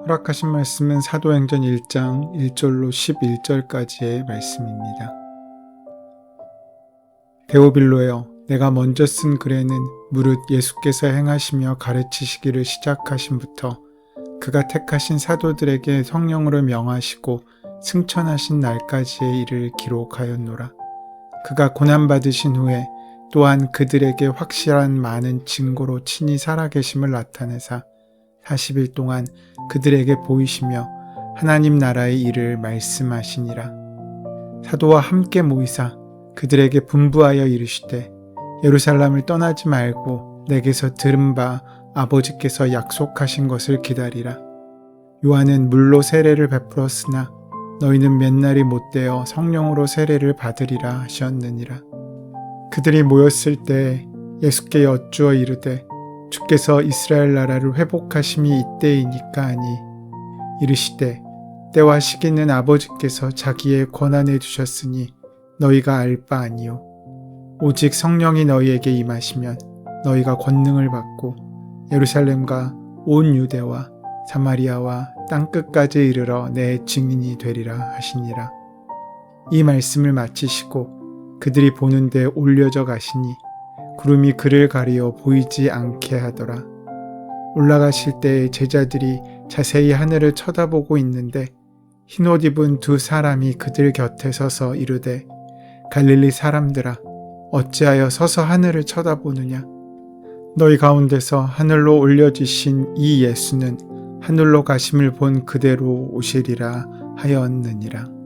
허락하신 말씀은 사도행전 1장 1절로 11절까지의 말씀입니다. 데오빌로여, 내가 먼저 쓴 글에는 무릇 예수께서 행하시며 가르치시기를 시작하심부터 그가 택하신 사도들에게 성령으로 명하시고 승천하신 날까지의 일을 기록하였노라. 그가 고난받으신 후에 또한 그들에게 확실한 많은 증거로 친히 살아계심을 나타내사 40일 동안 그들에게 보이시며 하나님 나라의 일을 말씀하시니라. 사도와 함께 모이사 그들에게 분부하여 이르시되 예루살렘을 떠나지 말고 내게서 들은 바 아버지께서 약속하신 것을 기다리라. 요한은 물로 세례를 베풀었으나 너희는 몇 날이 못되어 성령으로 세례를 받으리라 하셨느니라. 그들이 모였을 때 예수께 여쭈어 이르되 주께서 이스라엘 나라를 회복하심이 이때이니까 하니 이르시되 때와 시기는 아버지께서 자기의 권한에 두셨으니 너희가 알 바 아니요 오직 성령이 너희에게 임하시면 너희가 권능을 받고 예루살렘과 온 유대와 사마리아와 땅끝까지 이르러 내 증인이 되리라 하시니라. 이 말씀을 마치시고 그들이 보는데 올려져 가시니 구름이 그를 가리어 보이지 않게 하더라. 올라가실 때 제자들이 자세히 하늘을 쳐다보고 있는데 흰옷 입은 두 사람이 그들 곁에 서서 이르되 갈릴리 사람들아 어찌하여 서서 하늘을 쳐다보느냐. 너희 가운데서 하늘로 올려지신 이 예수는 하늘로 가심을 본 그대로 오시리라 하였느니라.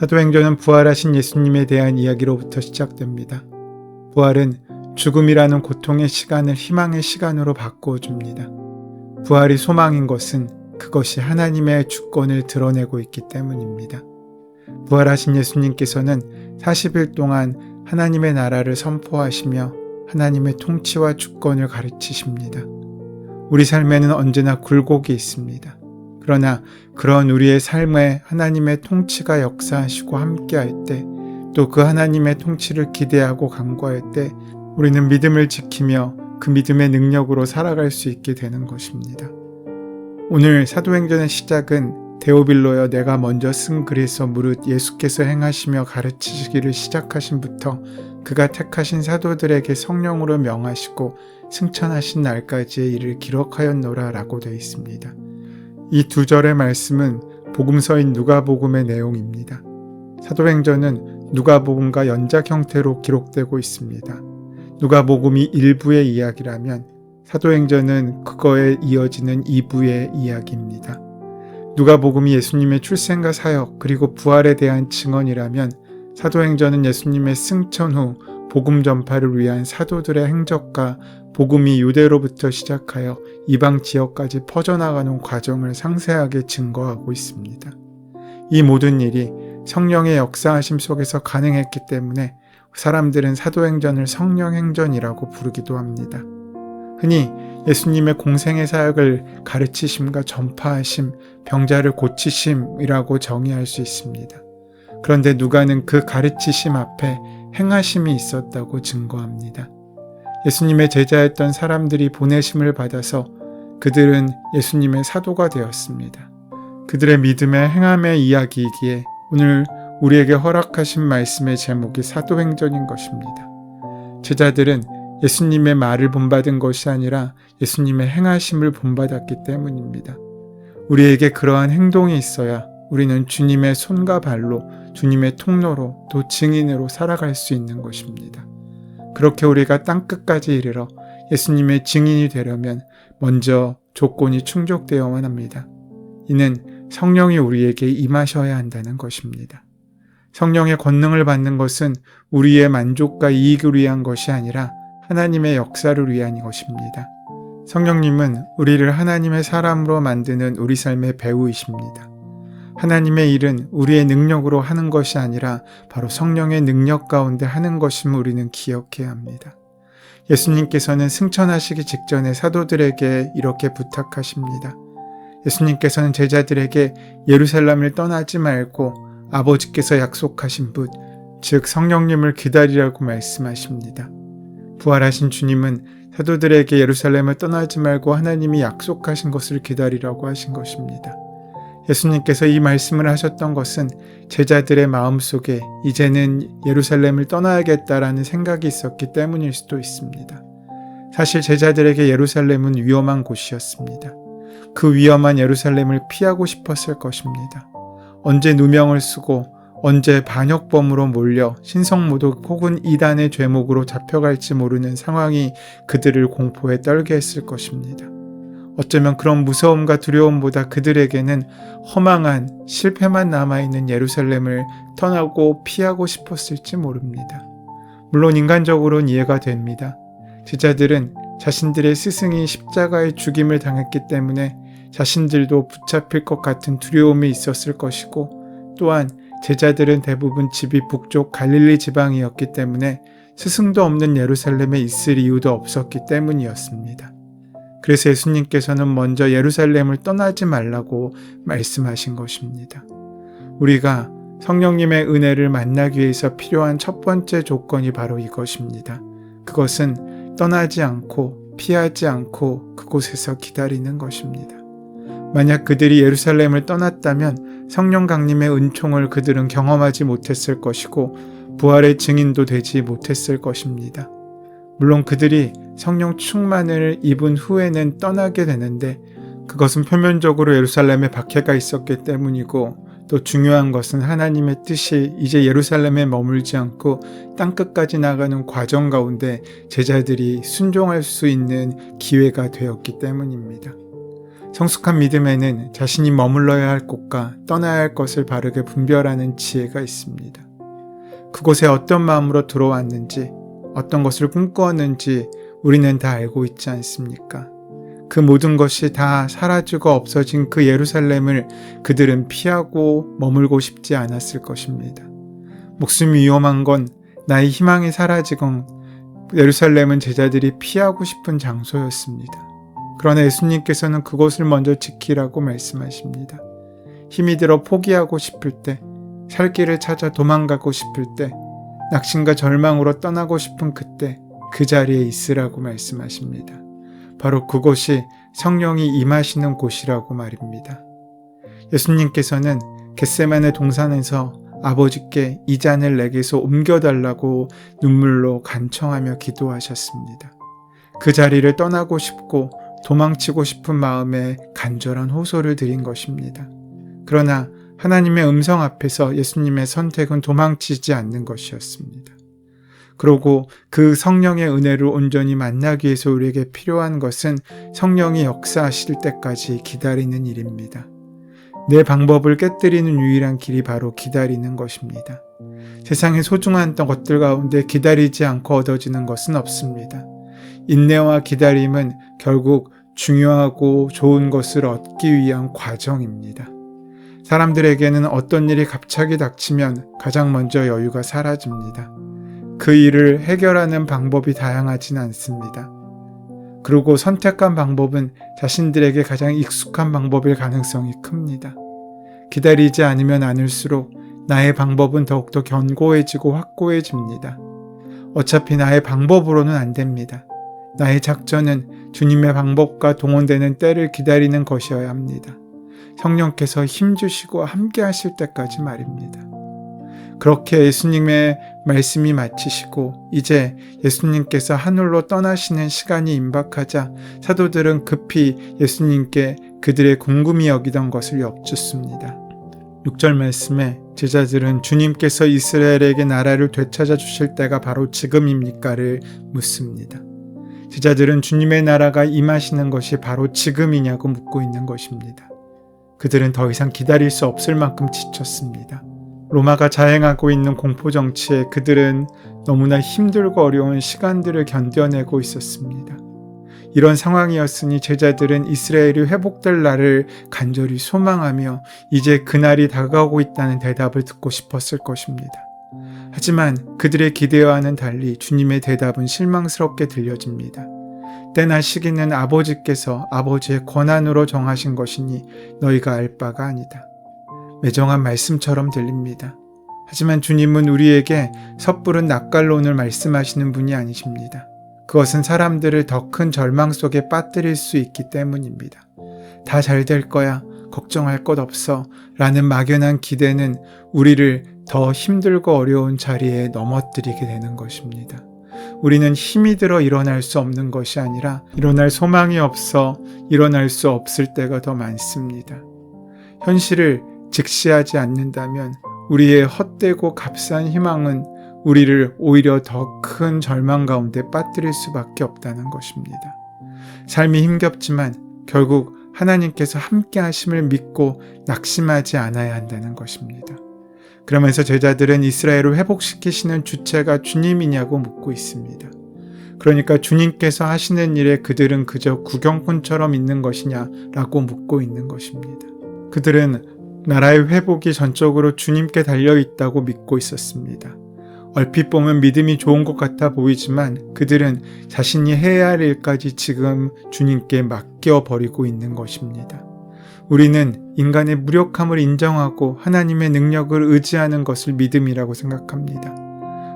사도행전은 부활하신 예수님에 대한 이야기로부터 시작됩니다. 부활은 죽음이라는 고통의 시간을 희망의 시간으로 바꿔줍니다. 부활이 소망인 것은 그것이 하나님의 주권을 드러내고 있기 때문입니다. 부활하신 예수님께서는 40일 동안 하나님의 나라를 선포하시며 하나님의 통치와 주권을 가르치십니다. 우리 삶에는 언제나 굴곡이 있습니다. 그러나 그런 우리의 삶에 하나님의 통치가 역사하시고 함께할 때, 또 그 하나님의 통치를 기대하고 간구할 때 우리는 믿음을 지키며 그 믿음의 능력으로 살아갈 수 있게 되는 것입니다. 오늘 사도행전의 시작은 데오빌로여, 내가 먼저 쓴 글에서 무릇 예수께서 행하시며 가르치시기를 시작하심부터 그가 택하신 사도들에게 성령으로 명하시고 승천하신 날까지의 일을 기록하였노라 라고 되어 있습니다. 이 두 절의 말씀은 복음서인 누가복음의 내용입니다. 사도행전은 누가복음과 연작 형태로 기록되고 있습니다. 누가복음이 1부의 이야기라면 사도행전은 그거에 이어지는 2부의 이야기입니다. 누가복음이 예수님의 출생과 사역 그리고 부활에 대한 증언이라면 사도행전은 예수님의 승천 후 복음 전파를 위한 사도들의 행적과 복음이 유대로부터 시작하여 이방 지역까지 퍼져나가는 과정을 상세하게 증거하고 있습니다. 이 모든 일이 성령의 역사하심 속에서 가능했기 때문에 사람들은 사도행전을 성령행전이라고 부르기도 합니다. 흔히 예수님의 공생의 사역을 가르치심과 전파하심, 병자를 고치심이라고 정의할 수 있습니다. 그런데 누가는 그 가르치심 앞에 행하심이 있었다고 증거합니다. 예수님의 제자였던 사람들이 보내심을 받아서 그들은 예수님의 사도가 되었습니다. 그들의 믿음의 행함의 이야기이기에 오늘 우리에게 허락하신 말씀의 제목이 사도행전인 것입니다. 제자들은 예수님의 말을 본받은 것이 아니라 예수님의 행하심을 본받았기 때문입니다. 우리에게 그러한 행동이 있어야 우리는 주님의 손과 발로, 주님의 통로로, 또 증인으로 살아갈 수 있는 것입니다. 그렇게 우리가 땅끝까지 이르러 예수님의 증인이 되려면 먼저 조건이 충족되어야만 합니다. 이는 성령이 우리에게 임하셔야 한다는 것입니다. 성령의 권능을 받는 것은 우리의 만족과 이익을 위한 것이 아니라 하나님의 역사를 위한 것입니다. 성령님은 우리를 하나님의 사람으로 만드는 우리 삶의 배우이십니다. 하나님의 일은 우리의 능력으로 하는 것이 아니라 바로 성령의 능력 가운데 하는 것임을 우리는 기억해야 합니다. 예수님께서는 승천하시기 직전에 사도들에게 이렇게 부탁하십니다. 예수님께서는 제자들에게 예루살렘을 떠나지 말고 아버지께서 약속하신 분, 즉 성령님을 기다리라고 말씀하십니다. 부활하신 주님은 사도들에게 예루살렘을 떠나지 말고 하나님이 약속하신 것을 기다리라고 하신 것입니다. 예수님께서 이 말씀을 하셨던 것은 제자들의 마음속에 이제는 예루살렘을 떠나야겠다라는 생각이 있었기 때문일 수도 있습니다. 사실 제자들에게 예루살렘은 위험한 곳이었습니다. 그 위험한 예루살렘을 피하고 싶었을 것입니다. 언제 누명을 쓰고 언제 반역범으로 몰려 신성모독 혹은 이단의 죄목으로 잡혀갈지 모르는 상황이 그들을 공포에 떨게 했을 것입니다. 어쩌면 그런 무서움과 두려움보다 그들에게는 허망한 실패만 남아있는 예루살렘을 떠나고 피하고 싶었을지 모릅니다. 물론 인간적으로는 이해가 됩니다. 제자들은 자신들의 스승이 십자가의 죽임을 당했기 때문에 자신들도 붙잡힐 것 같은 두려움이 있었을 것이고, 또한 제자들은 대부분 집이 북쪽 갈릴리 지방이었기 때문에 스승도 없는 예루살렘에 있을 이유도 없었기 때문이었습니다. 그래서 예수님께서는 먼저 예루살렘을 떠나지 말라고 말씀하신 것입니다. 우리가 성령님의 은혜를 만나기 위해서 필요한 첫 번째 조건이 바로 이것입니다. 그것은 떠나지 않고 피하지 않고 그곳에서 기다리는 것입니다. 만약 그들이 예루살렘을 떠났다면 성령 강림의 은총을 그들은 경험하지 못했을 것이고 부활의 증인도 되지 못했을 것입니다. 물론 그들이 성령 충만을 입은 후에는 떠나게 되는데 그것은 표면적으로 예루살렘에 박해가 있었기 때문이고, 또 중요한 것은 하나님의 뜻이 이제 예루살렘에 머물지 않고 땅끝까지 나가는 과정 가운데 제자들이 순종할 수 있는 기회가 되었기 때문입니다. 성숙한 믿음에는 자신이 머물러야 할 곳과 떠나야 할 것을 바르게 분별하는 지혜가 있습니다. 그곳에 어떤 마음으로 들어왔는지, 어떤 것을 꿈꾸었는지 우리는 다 알고 있지 않습니까? 그 모든 것이 다 사라지고 없어진 그 예루살렘을 그들은 피하고 머물고 싶지 않았을 것입니다. 목숨이 위험한 건, 나의 희망이 사라지건 예루살렘은 제자들이 피하고 싶은 장소였습니다. 그러나 예수님께서는 그곳을 먼저 지키라고 말씀하십니다. 힘이 들어 포기하고 싶을 때, 살 길을 찾아 도망가고 싶을 때, 낙심과 절망으로 떠나고 싶은 그때 그 자리에 있으라고 말씀하십니다. 바로 그곳이 성령이 임하시는 곳이라고 말입니다. 예수님께서는 겟세마네 동산에서 아버지께 이 잔을 내게서 옮겨달라고 눈물로 간청하며 기도하셨습니다. 그 자리를 떠나고 싶고 도망치고 싶은 마음에 간절한 호소를 드린 것입니다. 그러나 하나님의 음성 앞에서 예수님의 선택은 도망치지 않는 것이었습니다. 그리고 그 성령의 은혜를 온전히 만나기 위해서 우리에게 필요한 것은 성령이 역사하실 때까지 기다리는 일입니다. 내 방법을 깨뜨리는 유일한 길이 바로 기다리는 것입니다. 세상의 소중한 것들 가운데 기다리지 않고 얻어지는 것은 없습니다. 인내와 기다림은 결국 중요하고 좋은 것을 얻기 위한 과정입니다. 사람들에게는 어떤 일이 갑자기 닥치면 가장 먼저 여유가 사라집니다. 그 일을 해결하는 방법이 다양하진 않습니다. 그리고 선택한 방법은 자신들에게 가장 익숙한 방법일 가능성이 큽니다. 기다리지 않으면 않을수록 나의 방법은 더욱더 견고해지고 확고해집니다. 어차피 나의 방법으로는 안 됩니다. 나의 작전은 주님의 방법과 동원되는 때를 기다리는 것이어야 합니다. 성령께서 힘주시고 함께 하실 때까지 말입니다. 그렇게 예수님의 말씀이 마치시고 이제 예수님께서 하늘로 떠나시는 시간이 임박하자 사도들은 급히 예수님께 그들의 궁금히 여기던 것을 엽죽습니다. 6절 말씀에 제자들은 주님께서 이스라엘에게 나라를 되찾아 주실 때가 바로 지금입니까를 묻습니다. 제자들은 주님의 나라가 임하시는 것이 바로 지금이냐고 묻고 있는 것입니다. 그들은 더 이상 기다릴 수 없을 만큼 지쳤습니다. 로마가 자행하고 있는 공포정치에 그들은 너무나 힘들고 어려운 시간들을 견뎌내고 있었습니다. 이런 상황이었으니 제자들은 이스라엘이 회복될 날을 간절히 소망하며 이제 그날이 다가오고 있다는 대답을 듣고 싶었을 것입니다. 하지만 그들의 기대와는 달리 주님의 대답은 실망스럽게 들려집니다. 때나 시기는 아버지께서 아버지의 권한으로 정하신 것이니 너희가 알 바가 아니다. 매정한 말씀처럼 들립니다. 하지만 주님은 우리에게 섣부른 낯갈론을 말씀하시는 분이 아니십니다. 그것은 사람들을 더 큰 절망 속에 빠뜨릴 수 있기 때문입니다. 다 잘 될 거야, 걱정할 것 없어 라는 막연한 기대는 우리를 더 힘들고 어려운 자리에 넘어뜨리게 되는 것입니다. 우리는 힘이 들어 일어날 수 없는 것이 아니라 일어날 소망이 없어 일어날 수 없을 때가 더 많습니다. 현실을 직시하지 않는다면 우리의 헛되고 값싼 희망은 우리를 오히려 더 큰 절망 가운데 빠뜨릴 수밖에 없다는 것입니다. 삶이 힘겹지만 결국 하나님께서 함께 하심을 믿고 낙심하지 않아야 한다는 것입니다. 그러면서 제자들은 이스라엘을 회복시키시는 주체가 주님이냐고 묻고 있습니다. 그러니까 주님께서 하시는 일에 그들은 그저 구경꾼처럼 있는 것이냐라고 묻고 있는 것입니다. 그들은 나라의 회복이 전적으로 주님께 달려있다고 믿고 있었습니다. 얼핏 보면 믿음이 좋은 것 같아 보이지만 그들은 자신이 해야 할 일까지 지금 주님께 맡겨버리고 있는 것입니다. 우리는 인간의 무력함을 인정하고 하나님의 능력을 의지하는 것을 믿음이라고 생각합니다.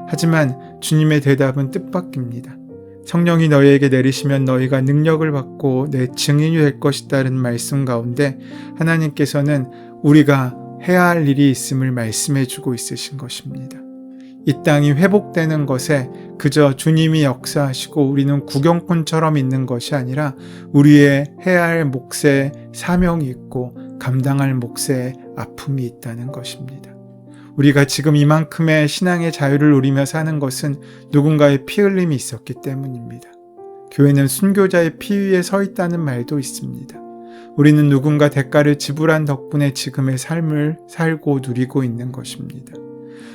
하지만 주님의 대답은 뜻밖입니다. 성령이 너희에게 내리시면 너희가 능력을 받고 내 증인이 될 것이다라는 말씀 가운데 하나님께서는 우리가 해야 할 일이 있음을 말씀해 주고 있으신 것입니다. 이 땅이 회복되는 것에 그저 주님이 역사하시고 우리는 구경꾼처럼 있는 것이 아니라 우리의 해야 할 몫에 사명이 있고 감당할 몫에 아픔이 있다는 것입니다. 우리가 지금 이만큼의 신앙의 자유를 누리며 사는 것은 누군가의 피 흘림이 있었기 때문입니다. 교회는 순교자의 피 위에 서 있다는 말도 있습니다. 우리는 누군가 대가를 지불한 덕분에 지금의 삶을 살고 누리고 있는 것입니다.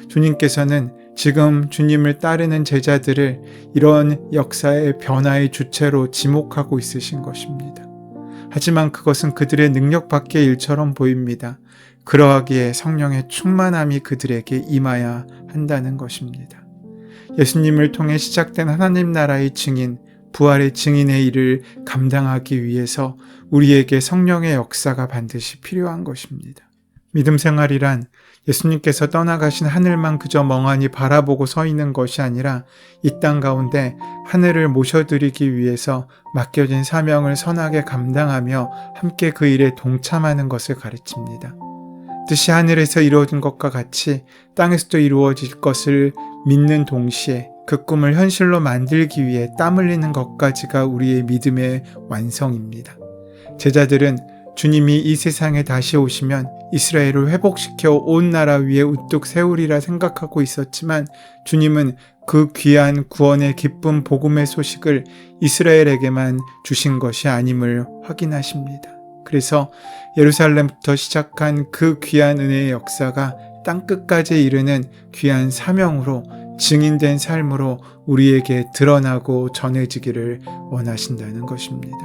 주님께서는 지금 주님을 따르는 제자들을 이런 역사의 변화의 주체로 지목하고 있으신 것입니다. 하지만 그것은 그들의 능력 밖의 일처럼 보입니다. 그러하기에 성령의 충만함이 그들에게 임하여야 한다는 것입니다. 예수님을 통해 시작된 하나님 나라의 증인, 부활의 증인의 일을 감당하기 위해서 우리에게 성령의 역사가 반드시 필요한 것입니다. 믿음 생활이란 예수님께서 떠나가신 하늘만 그저 멍하니 바라보고 서 있는 것이 아니라 이 땅 가운데 하늘을 모셔드리기 위해서 맡겨진 사명을 선하게 감당하며 함께 그 일에 동참하는 것을 가르칩니다. 뜻이 하늘에서 이루어진 것과 같이 땅에서도 이루어질 것을 믿는 동시에 그 꿈을 현실로 만들기 위해 땀 흘리는 것까지가 우리의 믿음의 완성입니다. 제자들은 주님이 이 세상에 다시 오시면 이스라엘을 회복시켜 온 나라 위에 우뚝 세우리라 생각하고 있었지만 주님은 그 귀한 구원의 기쁜 복음의 소식을 이스라엘에게만 주신 것이 아님을 확인하십니다. 그래서 예루살렘부터 시작한 그 귀한 은혜의 역사가 땅끝까지 이르는 귀한 사명으로 증인된 삶으로 우리에게 드러나고 전해지기를 원하신다는 것입니다.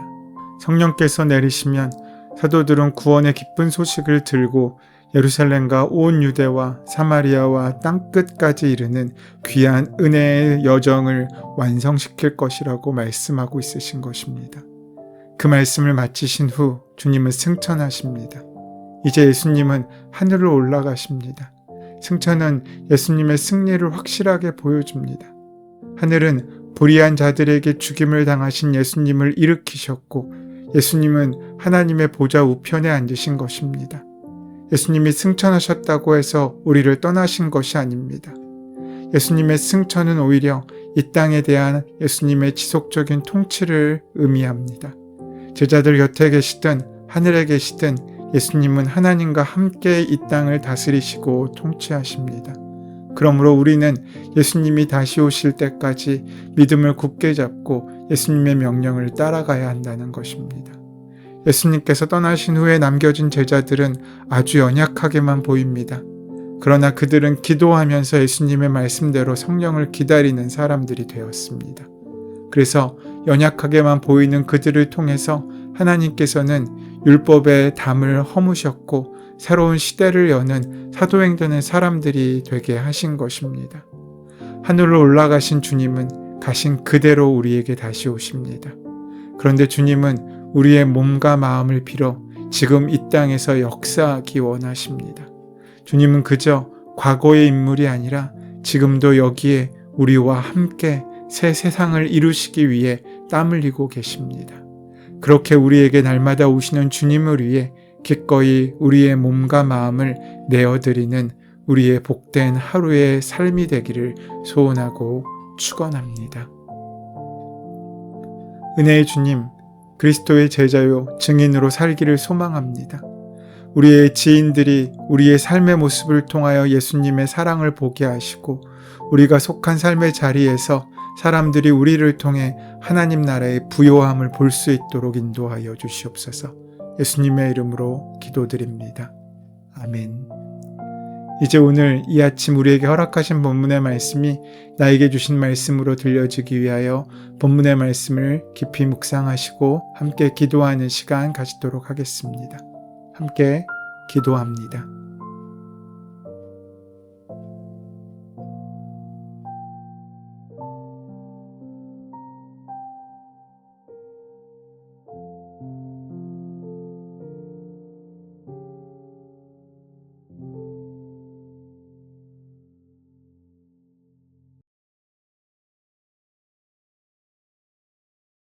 성령께서 내리시면 사도들은 구원의 기쁜 소식을 들고 예루살렘과 온 유대와 사마리아와 땅끝까지 이르는 귀한 은혜의 여정을 완성시킬 것이라고 말씀하고 있으신 것입니다. 그 말씀을 마치신 후 주님은 승천하십니다. 이제 예수님은 하늘로 올라가십니다. 승천은 예수님의 승리를 확실하게 보여줍니다. 하늘은 불의한 자들에게 죽임을 당하신 예수님을 일으키셨고 예수님은 하나님의 보좌 우편에 앉으신 것입니다. 예수님이 승천하셨다고 해서 우리를 떠나신 것이 아닙니다. 예수님의 승천은 오히려 이 땅에 대한 예수님의 지속적인 통치를 의미합니다. 제자들 곁에 계시든 하늘에 계시든 예수님은 하나님과 함께 이 땅을 다스리시고 통치하십니다. 그러므로 우리는 예수님이 다시 오실 때까지 믿음을 굳게 잡고 예수님의 명령을 따라가야 한다는 것입니다. 예수님께서 떠나신 후에 남겨진 제자들은 아주 연약하게만 보입니다. 그러나 그들은 기도하면서 예수님의 말씀대로 성령을 기다리는 사람들이 되었습니다. 그래서 연약하게만 보이는 그들을 통해서 하나님께서는 율법의 담을 허무셨고 새로운 시대를 여는 사도행전의 사람들이 되게 하신 것입니다. 하늘로 올라가신 주님은 가신 그대로 우리에게 다시 오십니다. 그런데 주님은 우리의 몸과 마음을 빌어 지금 이 땅에서 역사하기 원하십니다. 주님은 그저 과거의 인물이 아니라 지금도 여기에 우리와 함께 새 세상을 이루시기 위해 땀 흘리고 계십니다. 그렇게 우리에게 날마다 오시는 주님을 위해 기꺼이 우리의 몸과 마음을 내어드리는 우리의 복된 하루의 삶이 되기를 소원하고 축원합니다. 은혜의 주님, 그리스도의 제자요 증인으로 살기를 소망합니다. 우리의 지인들이 우리의 삶의 모습을 통하여 예수님의 사랑을 보게 하시고 우리가 속한 삶의 자리에서 사람들이 우리를 통해 하나님 나라의 부요함을 볼 수 있도록 인도하여 주시옵소서. 예수님의 이름으로 기도드립니다. 아멘. 이제 오늘 이 아침 우리에게 허락하신 본문의 말씀이 나에게 주신 말씀으로 들려지기 위하여 본문의 말씀을 깊이 묵상하시고 함께 기도하는 시간 가지도록 하겠습니다. 함께 기도합니다.